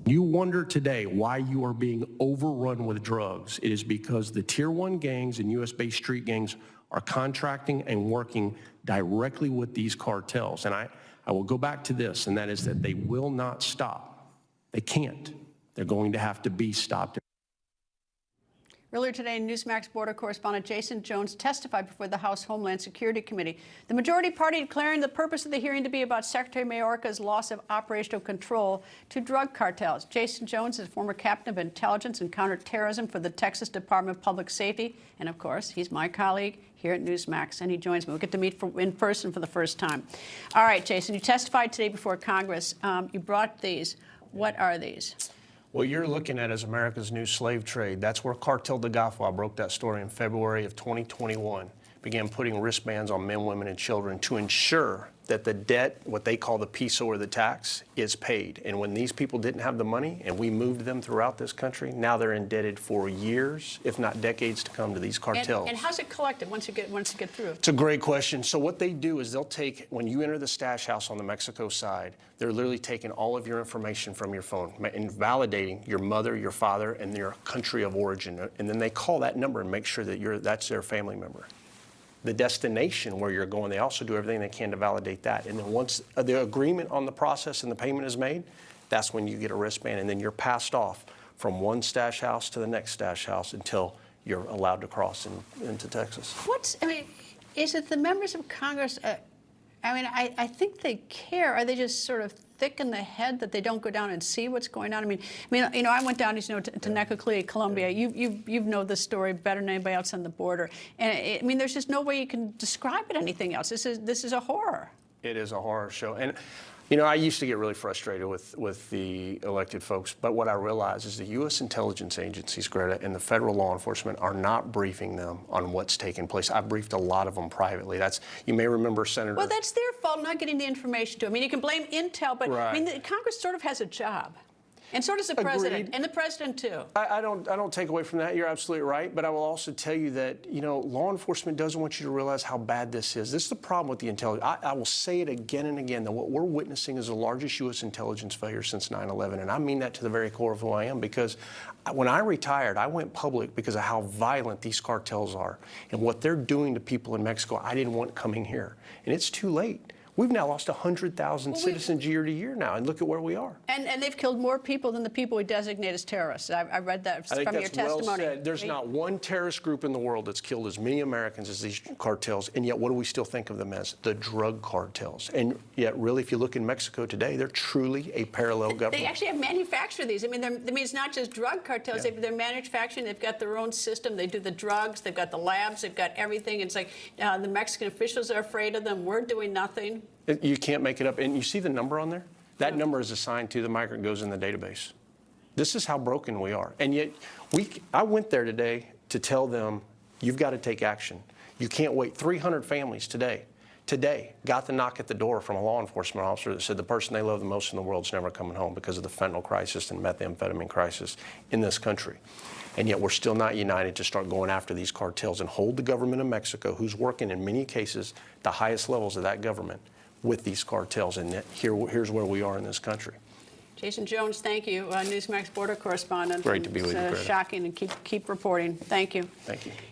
You wonder today why you are being overrun with drugs. It is because the Tier 1 gangs and U.S.-based street gangs are contracting and working directly with these cartels. And I will go back to this, and that is that they will not stop. They can't. They're going to have to be stopped. Earlier today, Newsmax border correspondent Jaeson Jones testified before the House Homeland Security Committee. The majority party declaring the purpose of the hearing to be about Secretary Mayorkas' loss of operational control to drug cartels. Jaeson Jones is former captain of intelligence and counterterrorism for the Texas Department of Public Safety. And of course, he's my colleague here at Newsmax, and he joins me. We'll get to meet in person for the first time. All right, Jaeson, you testified today before Congress. You brought these. What are these? What you're looking at is America's new slave trade. That's where Cartel de Gafo, I broke that story in February of 2021, began putting wristbands on men, women, and children to ensure that the debt, what they call the piso or the tax, is paid. And when these people didn't have the money and we moved them throughout this country, now they're indebted for years, if not decades, to come to these cartels. And how's it collected once you get through? It's a great question. So what they do is they'll take, when you enter the stash house on the Mexico side, they're literally taking all of your information from your phone and validating your mother, your father, and your country of origin. And then they call that number and make sure that that's their family member. The destination where you're going, they also do everything they can to validate that. And then once the agreement on the process and the payment is made, that's when you get a wristband, and then you're passed off from one stash house to the next stash house until you're allowed to cross into Texas. Is it the members of Congress? I think they care. Are they just sort of thick in the head that they don't go down and see what's going on? I went down, to Necoclí, Colombia. You know this story better than anybody else on the border. And there's just no way you can describe it anything else. This is a horror. It is a horror show. And I used to get really frustrated with the elected folks, but what I realized is the U.S. intelligence agencies, Greta, and the federal law enforcement are not briefing them on what's taking place. I briefed a lot of them privately. You may remember Senator... Well, that's their fault not getting the information to them. You can blame Intel, but right. Congress sort of has a job. And so does the president, Agreed. and the president too. I don't take away from that. You're absolutely right. But I will also tell you that, law enforcement doesn't want you to realize how bad this is. This is the problem with the intelligence. I will say it again and again, that what we're witnessing is the largest U.S. intelligence failure since 9/11. And I mean that to the very core of who I am, because when I retired, I went public because of how violent these cartels are. And what they're doing to people in Mexico, I didn't want coming here. And it's too late. We've now lost 100,000 citizens year to year now, and look at where we are. And they've killed more people than the people we designate as terrorists. I read that from your testimony. Well said. There's not one terrorist group in the world that's killed as many Americans as these cartels, and yet what do we still think of them as? The drug cartels. And yet, really, if you look in Mexico today, they're truly a parallel government. They actually have manufactured these. It's not just drug cartels. Yeah. They're manufacturing. They've got their own system. They do the drugs. They've got the labs. They've got everything. It's like the Mexican officials are afraid of them. We're doing nothing. You can't make it up. And you see the number on there? That number is assigned to the migrant, goes in the database. This is how broken we are. And yet, I went there today to tell them, you've got to take action. You can't wait. 300 families today got the knock at the door from a law enforcement officer that said the person they love the most in the world is never coming home because of the fentanyl crisis and methamphetamine crisis in this country. And yet we're still not united to start going after these cartels and hold the government of Mexico, who's working in many cases the highest levels of that government, with these cartels. And here's where we are in this country. Jaeson Jones, thank you, Newsmax border correspondent. Great to be with you, Greta. Shocking, and keep reporting. Thank you. Thank you.